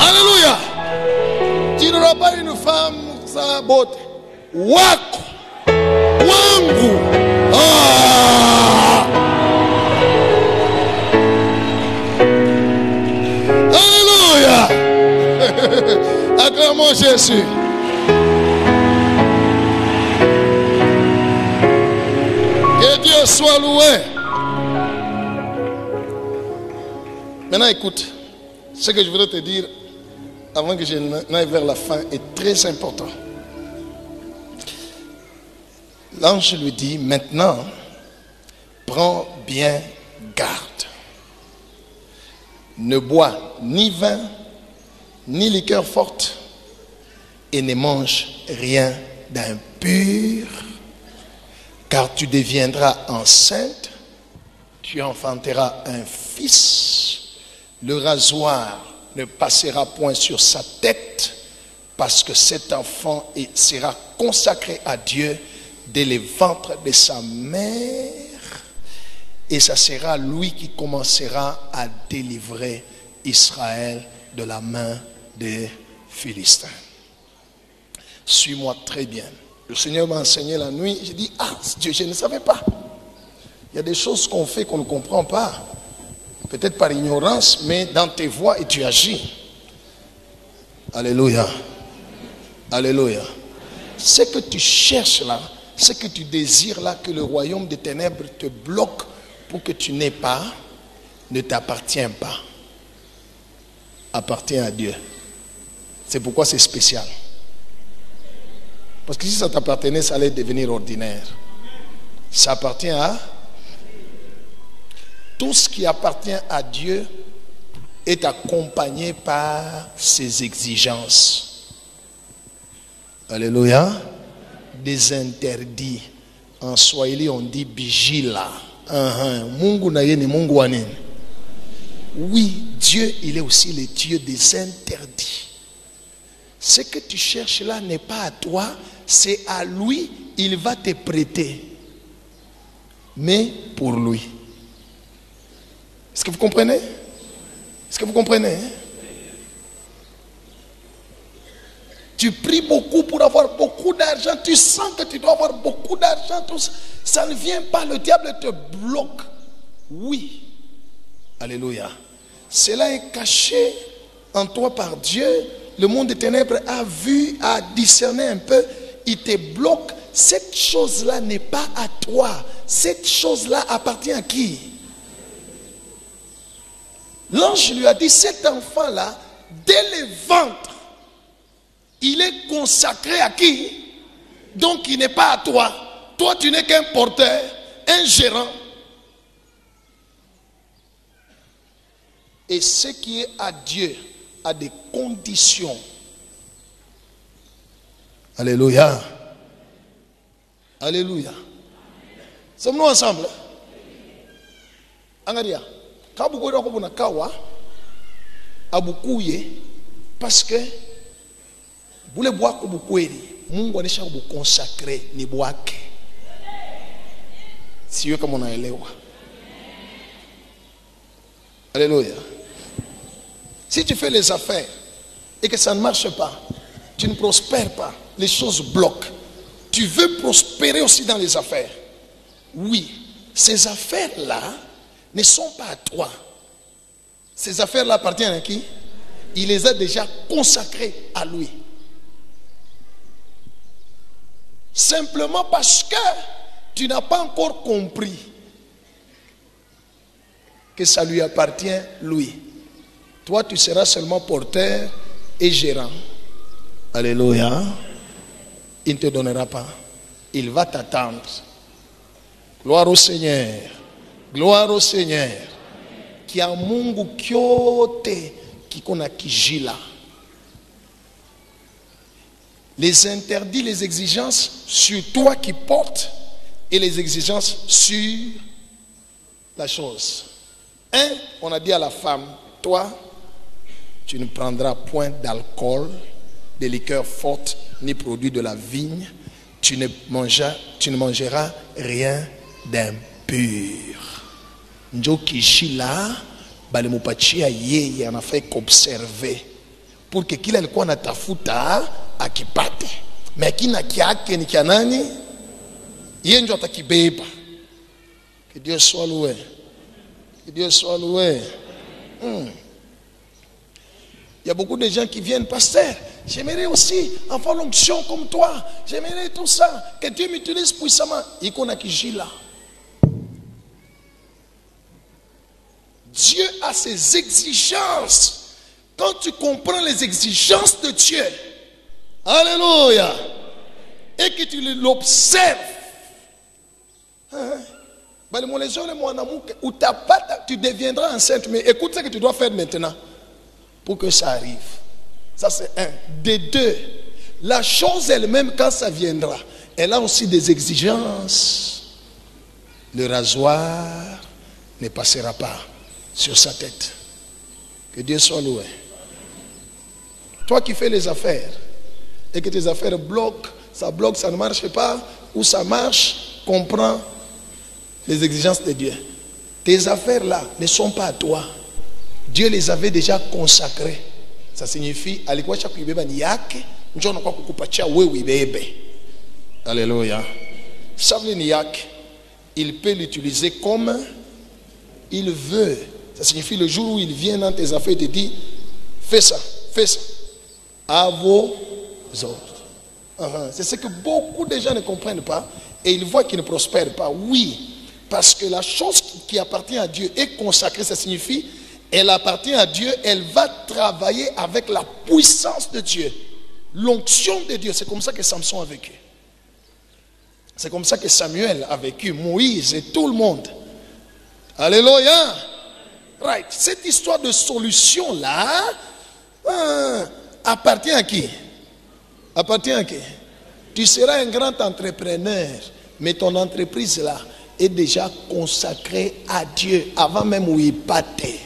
Alléluia. Tu n'auras pas une femme saboté. Wako. Wangu. Ah. Alléluia. Acclamons Jésus. Que Dieu soit loué. Maintenant écoute, ce que je voudrais te dire avant que je n'aille vers la fin est très important. L'ange lui dit, maintenant, prends bien garde. Ne bois ni vin, ni liqueur forte, et ne mange rien d'impur, car tu deviendras enceinte, tu enfanteras un fils, le rasoir ne passera point sur sa tête, parce que cet enfant sera consacré à Dieu dès le ventre de sa mère, et ça sera lui qui commencera à délivrer Israël de la main des Philistins. Suis-moi très bien. Le Seigneur m'a enseigné la nuit. J'ai dit, ah Dieu, je ne savais pas. Il y a des choses qu'on fait qu'on ne comprend pas. Peut-être par ignorance, mais dans tes voies et tu agis. Alléluia. Alléluia. Ce que tu cherches là, ce que tu désires là, que le royaume des ténèbres te bloque pour que tu n'aies pas, ne t'appartient pas. Appartient à Dieu. C'est pourquoi c'est spécial. Parce que si ça t'appartenait, ça allait devenir ordinaire. Ça appartient à... Tout ce qui appartient à Dieu est accompagné par ses exigences. Alléluia. Des interdits. En Swahili, on dit bijila. Mungu na ye ni Mungu wa nini? Oui, Dieu, il est aussi le Dieu des interdits. Ce que tu cherches là n'est pas à toi, c'est à lui, il va te prêter. Mais pour lui. Est-ce que vous comprenez? Est-ce que vous comprenez? Tu pries beaucoup pour avoir beaucoup d'argent, tu sens que tu dois avoir beaucoup d'argent, tout ça. Ça ne vient pas, le diable te bloque. Oui. Alléluia. Cela est caché en toi par Dieu. Le monde des ténèbres a vu, a discerné un peu. Il te bloque. Cette chose-là n'est pas à toi. Cette chose-là appartient à qui? L'ange lui a dit, cet enfant-là, dès le ventre, il est consacré à qui? Donc il n'est pas à toi. Toi, tu n'es qu'un porteur, un gérant. Et ce qui est à Dieu a des conditions. Alléluia. Alléluia. Sommes-nous ensemble? Angaria. Kabukoira kobuna kawa abukuye parce que Bule bwako bukweli, Mungu anisha kubukonsakre ni bwake. Siyo kama unaelewa. Alléluia. Si tu fais les affaires et que ça ne marche pas, tu ne prospères pas, les choses bloquent. Tu veux prospérer aussi dans les affaires. Oui, ces affaires-là ne sont pas à toi. Ces affaires-là appartiennent à qui? Il les a déjà consacrées à lui. Simplement parce que tu n'as pas encore compris que ça lui appartient, lui. Toi, tu seras seulement porteur et gérant. Alléluia. Il ne te donnera pas. Il va t'attendre. Gloire au Seigneur. Gloire au Seigneur. Qui a Mungu kyote kikona kijila. Les interdits, les exigences sur toi qui portes et les exigences sur la chose. Un, on a dit à la femme, toi, tu ne prendras point d'alcool, de liqueurs fortes, ni produits de la vigne. Tu ne mangeras rien d'impur. Njo kishila, balimupatia yeye anafai qu'observer. Pour que kila alikuwa anatafuta akipate. Mais kina kiake ni kia nani? Yeye njo atakibeba. Que Dieu soit loué. Que Dieu soit loué. Il y a beaucoup de gens qui viennent, pasteur, j'aimerais aussi avoir l'onction comme toi. J'aimerais tout ça. Que Dieu m'utilise puissamment. Il connaît qui gît là. Dieu a ses exigences. Quand tu comprends les exigences de Dieu, alléluia, et que tu l'observes, tu deviendras enceinte. Mais écoute ce que tu dois faire maintenant pour que ça arrive. Ça c'est un. De deux, la chose elle-même quand ça viendra, elle a aussi des exigences. Le rasoir ne passera pas sur sa tête. Que Dieu soit loué. Toi qui fais les affaires et que tes affaires bloquent, ça ne marche pas, ou ça marche, comprends les exigences de Dieu. Tes affaires là ne sont pas à toi. Dieu les avait déjà consacrées. Ça signifie alikuwa cha kuibeba ni yake, njoo na kwa kukupatia wewe ibebe. Alléluia. Savez ni yake, il peut l'utiliser comme il veut. Ça signifie le jour où il vient dans tes affaires, il te dit fais ça, à vos ordres. C'est ce que beaucoup de gens ne comprennent pas et ils voient qu'ils ne prospèrent pas. Oui, parce que la chose qui appartient à Dieu est consacrée. Ça signifie elle appartient à Dieu, elle va travailler avec la puissance de Dieu, l'onction de Dieu. C'est comme ça que Samson a vécu. C'est comme ça que Samuel a vécu, Moïse et tout le monde. Alléluia. Right. Cette histoire de solution là appartient à qui? Appartient à qui? Tu seras un grand entrepreneur, mais ton entreprise là est déjà consacrée à Dieu avant même où il partait.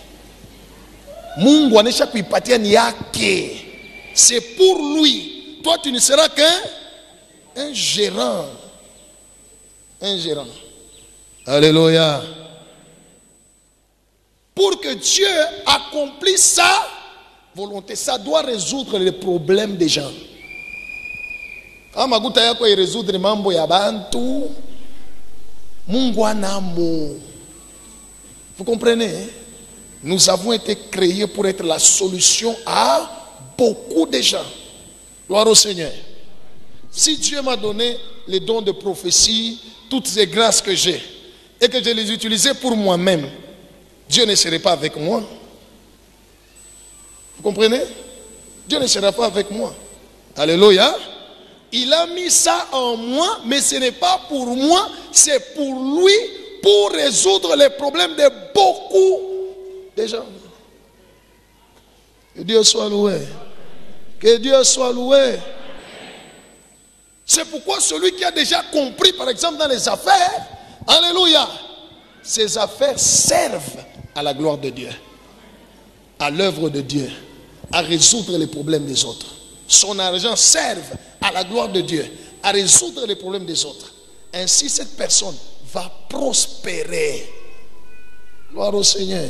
Mungu anesha kuipatia ni yake. C'est pour lui. Toi tu ne seras qu'un gérant. Un gérant. Alléluia. Pour que Dieu accomplisse sa volonté, ça doit résoudre les problèmes des gens. Kama maguta yako irésoudre mambo ya bantu, Mungu anamo. Vous comprenez? Nous avons été créés pour être la solution à beaucoup de gens. Gloire au Seigneur. Si Dieu m'a donné les dons de prophétie, toutes ces grâces que j'ai, et que je les utilisais pour moi-même, Dieu ne serait pas avec moi. Vous comprenez? Dieu ne sera pas avec moi. Alléluia. Il a mis ça en moi, mais ce n'est pas pour moi, c'est pour lui, pour résoudre les problèmes de beaucoup de gens. Que Dieu soit loué. Que Dieu soit loué. C'est pourquoi celui qui a déjà compris, par exemple, dans les affaires, alléluia, ces affaires servent à la gloire de Dieu, à l'œuvre de Dieu, à résoudre les problèmes des autres. son argent serve à la gloire de Dieu, à résoudre les problèmes des autres, ainsi cette personne va prospérer. Gloire au Seigneur.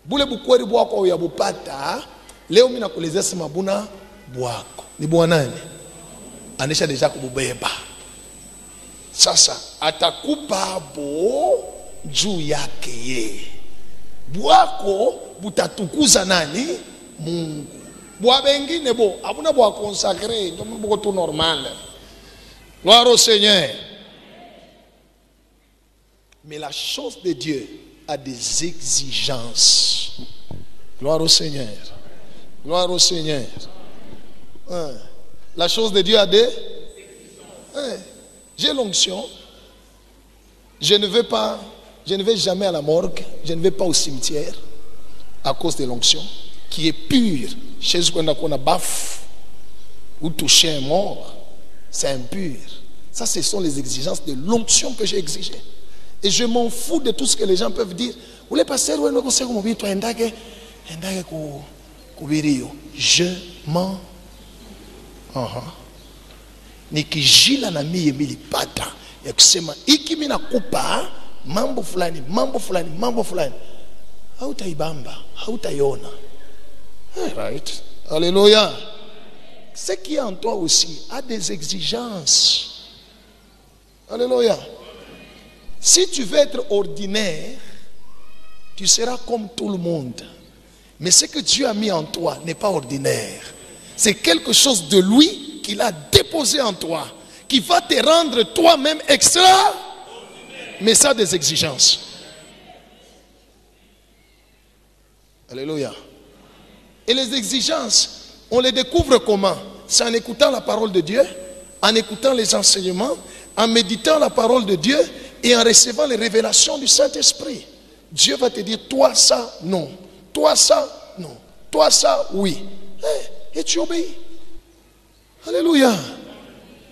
Bule bukweli bwako ya bupata, leo mina kulezea sema buna bwako. Ni bwana nani? Anesha deja kububeba. Sasa atakupa bo juu yake ye. Bwako butatukuza nani? Mungu. Bwa bengine bo, abuna bwa consacré, ndio mboko tout normal. Gloire au Seigneur. Mais la chose de Dieu a des exigences. Gloire au Seigneur. Gloire au Seigneur. La chose de Dieu a des... J'ai l'onction. Je ne vais jamais à la morgue. Je ne vais pas au cimetière à cause de l'onction qui est pure. Chez eux, on a baf ou touché un mort, c'est impur. Ça, ce sont les exigences de l'onction que j'ai exigées. Et je m'en fous de tout ce que les gens peuvent dire. Vous les passez, je m'en nikijila na mie milipata ya kusema iki mina kupa mambo fulani hautaibamba, hautaiona. Right? Alléluia. Ce qui est en toi aussi a des exigences. Alléluia. Si tu veux être ordinaire, tu seras comme tout le monde. Mais ce que Dieu a mis en toi n'est pas ordinaire. C'est quelque chose de lui qu'il a déposé en toi, qui va te rendre toi-même extra, mais ça a des exigences. Alléluia. Et les exigences, on les découvre comment? C'est en écoutant la parole de Dieu, en écoutant les enseignements, en méditant la parole de Dieu et en recevant les révélations du Saint-Esprit. Dieu va te dire, toi ça, non. Toi ça, non. Toi ça, oui. Et tu obéis. Alléluia.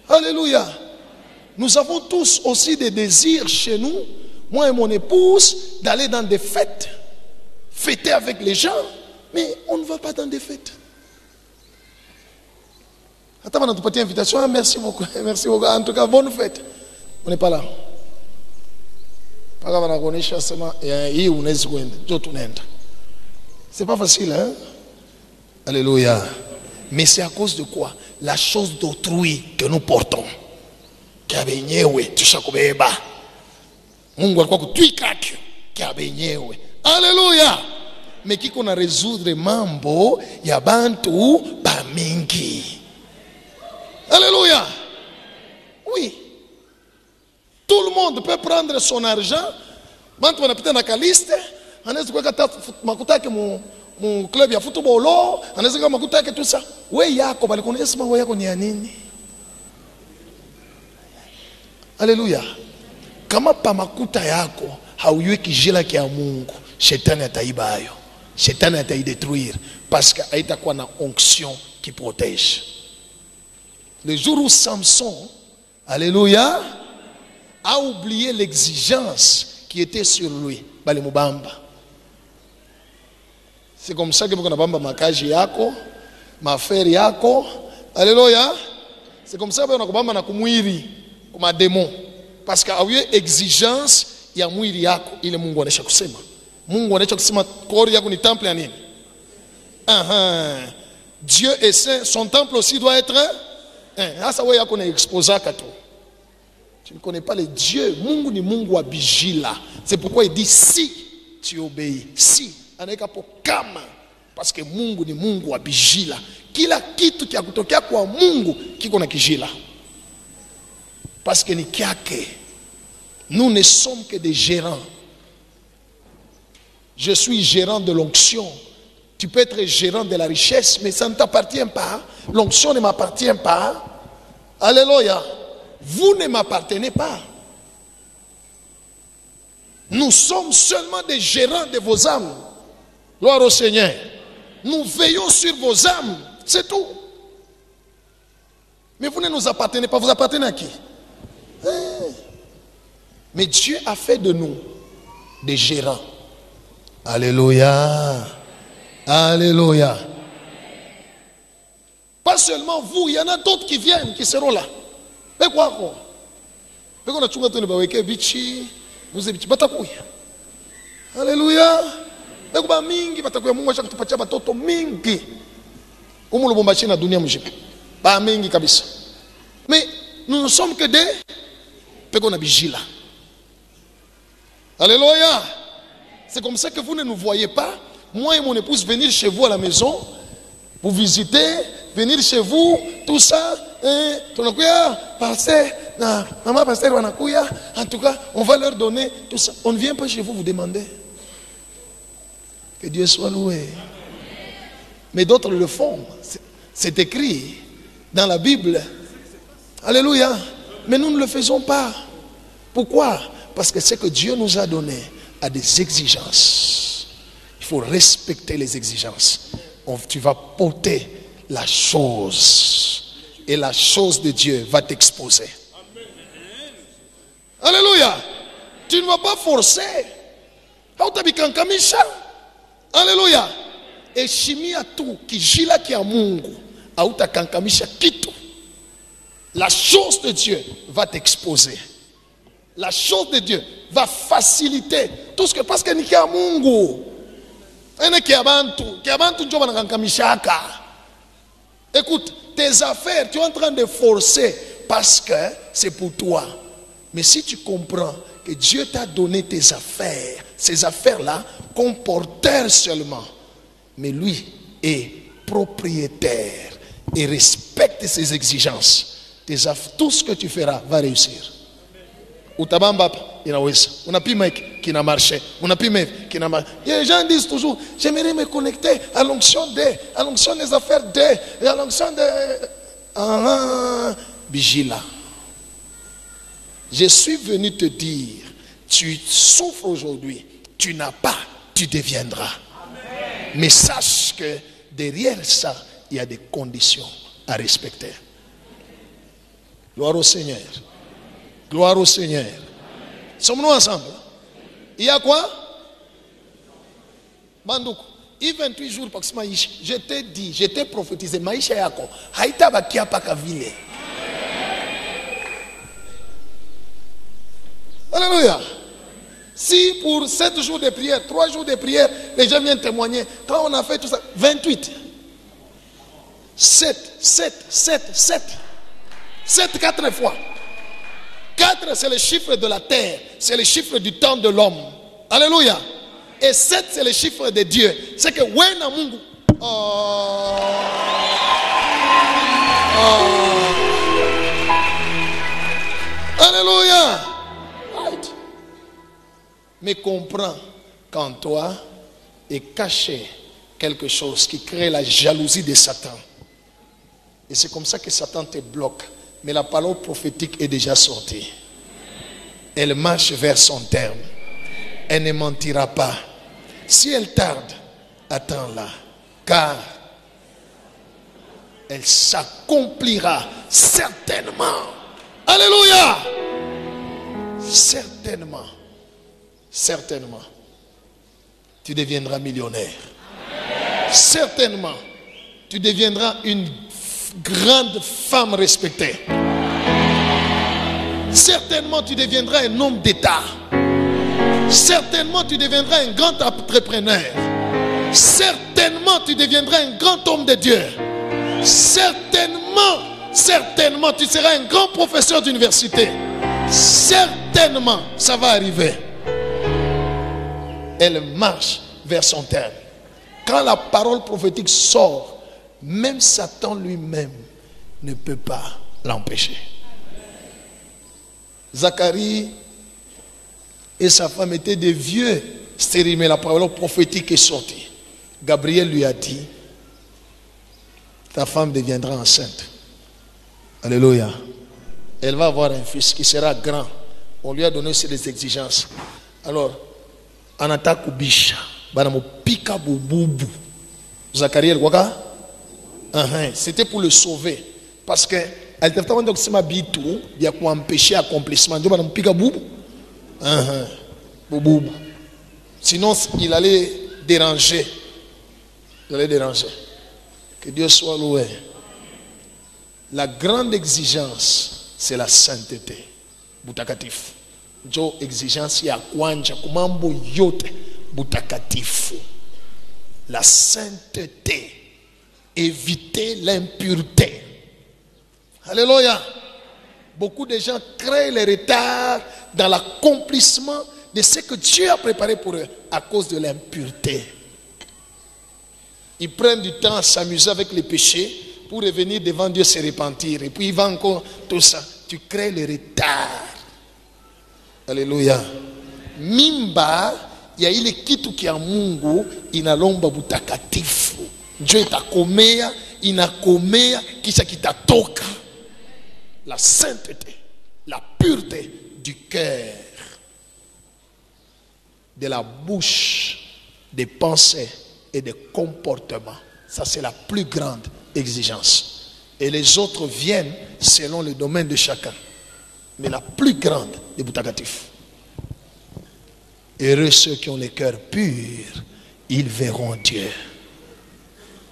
Alléluia. Nous avons tous aussi des désirs chez nous, moi et mon épouse, d'aller dans des fêtes, fêter avec les gens, mais on ne va pas dans des fêtes. Attends, on a une invitation. Merci beaucoup. Merci beaucoup. En tout cas, bonne fête. On n'est pas là. C'est pas facile, hein? Alléluia. Mais c'est à cause de quoi? La chose d'autrui que nous portons. Alléluia. Mais qui qu'on a résoudre mambo ya bantu bamingi. Alléluia. Oui. Tout le monde peut prendre son argent. Bantu wanapita na kaliste, anaweza kuweka makuta yake mu club ya football, anaweza kuweka makuta yake tu sa. Wewe yako bali kuna sema wewe yako ni ya nini? Alléluia. Kama pa makuta yako hauiweki jina ya Mungu, shetani ataiba hayo. Shetani ataidétruire parce que haitakuwa na onction qui protège. Le jour où Samson, alléluia, a oublié l'exigence qui était sur lui, bali mubamba. C'est comme ça que vous bamba makaji yako, maferi yako, alléluia. C'est comme ça que vous bamba na kumwiri, kuma démon, parce que awie exigence ya mwiri yako ile Mungu anesha kusema. Mungu anacho kusema kori yako ni temple ya nini? Dieu est saint, son temple aussi doit être asa wewe yako na exposa kato. Tu ne connais pas les dieux. Mungu ni Mungu wa bijila. C'est pourquoi il dit si tu obéis, si anaika po kama, parce que Mungu ni Mungu wa bijila. Kila kitu kia kutokea kwa Mungu kiko na kijila. Parce que ni kiake. Nous ne sommes que des gérants. Je suis gérant de l'onction. Tu peux être gérant de la richesse, mais ça ne t'appartient pas. L'onction ne m'appartient pas. Alléluia. Vous ne m'appartenez pas. Nous sommes seulement des gérants de vos âmes. Gloire au Seigneur. Nous veillons sur vos âmes. C'est tout. Mais vous ne nous appartenez pas. Vous appartenez à qui? Mais Dieu a fait de nous des gérants. Alléluia. Alléluia. Pas seulement vous, il y en a d'autres qui viennent, qui seront là. Mais quoi? Mais qu'on a tout le monde, bichi, nous sommes batakuya. Alléluia. Mais quoi mingi batakuya, moi j'ai tupatia batoto mingi. Umulo bombachi na dunia mjip. Ba mingi kabisa. Mais nous ne sommes que des qu'on a vigila. Alléluia. C'est comme ça que vous ne nous voyez pas. Moi et mon épouse venir chez vous à la maison, vous visiter, venir chez vous, tout ça. Maman pasteur wanakuya. En tout cas, on va leur donner tout ça. On ne vient pas chez vous vous demander. Que Dieu soit loué. Mais d'autres le font. C'est écrit dans la Bible. Alléluia. Mais nous ne le faisons pas. Pourquoi? Parce que ce que Dieu nous a donné a des exigences. Il faut respecter les exigences. Tu vas porter la chose. Et la chose de Dieu va t'exposer. Alléluia. Tu ne vas pas forcer. Alléluia. Et chimie à tout. Qui gila qui a mungu. Auta kankamisha kitu. La chose de Dieu va t'exposer. La chose de Dieu va faciliter tout ce que, parce que ni kia mungu. Écoute, tes affaires, tu es en train de forcer parce que c'est pour toi. Mais si tu comprends que Dieu t'a donné tes affaires, ces affaires-là, comme porteur seulement, mais lui est propriétaire et respecte ses exigences, tout ce que tu feras va réussir. Utabamba inaweza. Unapima qui n'a marché. Unapima qui n'a marché. Les gens disent toujours, j'aimerais me connecter à l'onction des affaires et à l'onction de Vigila. Je suis venu te dire, tu souffres aujourd'hui, tu n'as pas, tu deviendras. Amen. Mais sache que derrière ça, il y a des conditions à respecter. Gloire au Seigneur. Gloire au Seigneur. Sommes-nous ensemble? Il y a quoi? Bandoukou. Il 28 jours parce que je t'ai dit, je t'ai prophétisé. Maïcha yako. Haïta bakia pakavile. Alléluia. Si pour 7 jours de prière, 3 jours de prière, les gens viennent témoigner. Quand on a fait tout ça, 28. 7 4 fois. 4 c'est le chiffre de la terre. C'est le chiffre du temps de l'homme. Alléluia. Et 7 c'est le chiffre de Dieu. C'est que Wena Mungu. Alléluia. Right. Mais comprends qu'en toi est caché quelque chose qui crée la jalousie de Satan. Et c'est comme ça que Satan te bloque. Mais la parole prophétique est déjà sortie. Elle marche vers son terme. Elle ne mentira pas. Si elle tarde, attends-la. Car elle s'accomplira certainement. Alléluia. Certainement. Certainement. Tu deviendras millionnaire. Certainement. Tu deviendras une grande femme respectée. Certainement tu deviendras un homme d'État. Certainement tu deviendras un grand entrepreneur. Certainement tu deviendras un grand homme de Dieu. Certainement tu seras un grand professeur d'université. Certainement ça va arriver. Elle marche vers son terme. Quand la parole prophétique sort, même Satan lui-même ne peut pas l'empêcher. Zacharie et sa femme étaient des vieux stériles, mais la parole prophétique est sortie. Gabriel lui a dit, ta femme deviendra enceinte. Alléluia. Elle va avoir un fils qui sera grand. On lui a donné aussi des exigences. Alors, en attaque au biche, pika boubou. Zacharie, c'était pour le sauver. Parce que elle devait avoir un bitou, il y a quoi empêcher l'accomplissement. Sinon, il allait déranger. Il allait déranger. Que Dieu soit loué. La grande exigence, c'est la sainteté. Butakatifu. Jo exigence ya kwanja kumambo yote butakatifu. La sainteté. Éviter l'impureté. Alléluia. Beaucoup de gens créent les retards dans l'accomplissement de ce que Dieu a préparé pour eux à cause de l'impureté. Ils prennent du temps à s'amuser avec les péchés pour revenir devant Dieu se repentir. Et puis il va encore tout ça. Tu crées le retard. Alléluia. Mimba ya ile kitu kia Mungu inalomba butakatifu. Dieu itakomea, inakomea kisha kitatoka. La sainteté, la pureté du cœur, de la bouche, des pensées et des comportements. Ça, c'est la plus grande exigence. Et les autres viennent selon le domaine de chacun. Mais la plus grande des boutagatifs. Heureux ceux qui ont les cœurs purs, ils verront Dieu.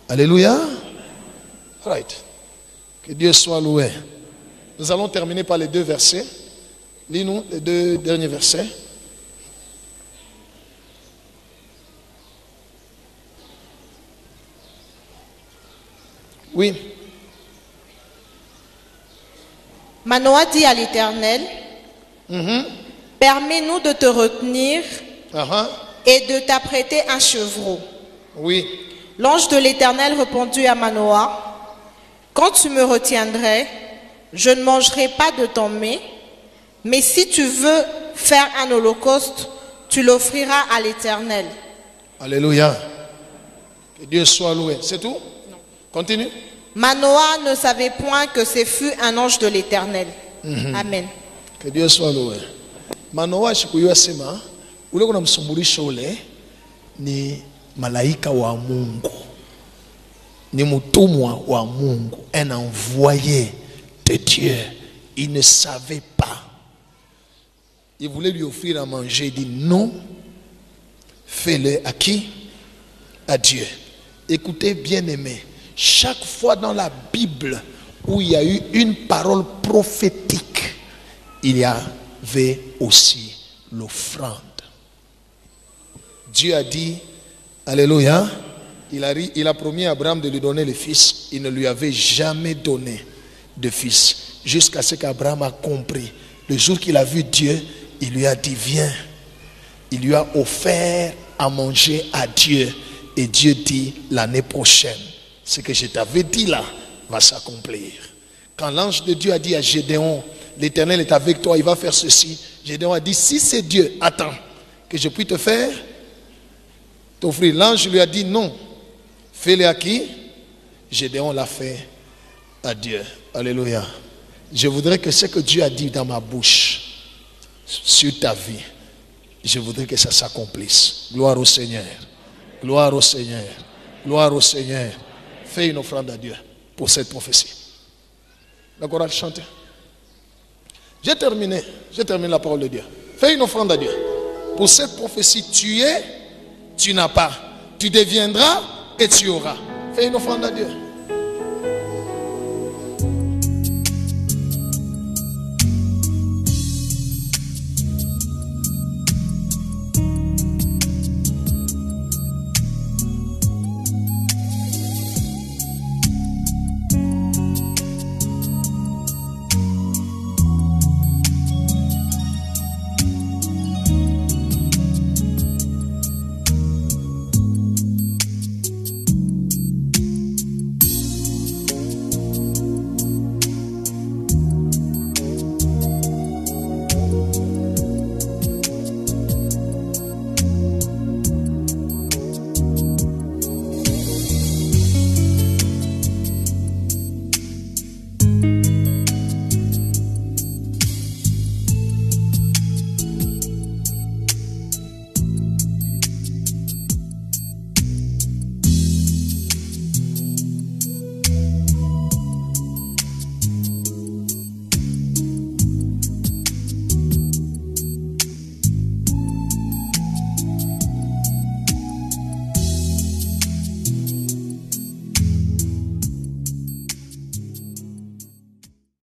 Alléluia. Right. Que Dieu soit loué. Nous allons terminer par les 2 versets. Lis-nous les 2 derniers versets. Oui. Manoah dit à l'Éternel, permets-nous de te retenir et de t'apprêter un chevreau. Oui. L'ange de l'Éternel répondit à Manoah, quand tu me retiendrais, je ne mangerai pas de ton mets, mais si tu veux faire un holocauste, tu l'offriras à l'Éternel. Alléluia. Que Dieu soit loué. C'est tout? Non. Continue. Manoah ne savait point que ce fut un ange de l'Éternel. Amen. Que Dieu soit loué. Manoah shikuyua sema ule kuna msumbulisho ule ni malaika wa Mungu. Ni mutumwa wa Mungu, un envoyé de Dieu. Il ne savait pas. Il voulait lui offrir à manger. Il dit non. Fais-le à qui? À Dieu. Écoutez, bien-aimés, chaque fois dans la Bible où il y a eu une parole prophétique, il y avait aussi l'offrande. Dieu a dit, alléluia, il a promis à Abraham de lui donner le fils. Il ne lui avait jamais donné de fils. Jusqu'à ce qu'Abraham a compris. Le jour qu'il a vu Dieu, il lui a dit, viens. Il lui a offert à manger à Dieu. Et Dieu dit, l'année prochaine, ce que je t'avais dit là va s'accomplir. Quand l'ange de Dieu a dit à Gédéon, l'Éternel est avec toi, il va faire ceci. Gédéon a dit, si c'est Dieu, attends, que je puisse te faire, t'offrir. L'ange lui a dit, non. Fais-le à qui? Gédéon l'a fait à Dieu. Alléluia. Je voudrais que ce que Dieu a dit dans ma bouche, sur ta vie, je voudrais que ça s'accomplisse. Gloire au Seigneur. Gloire au Seigneur. Gloire au Seigneur. Fais une offrande à Dieu pour cette prophétie. D'accord, chantez. J'ai terminé la parole de Dieu. Fais une offrande à Dieu. Pour cette prophétie, tu es, tu n'as pas. Tu deviendras et tu auras. Fais une offrande à Dieu.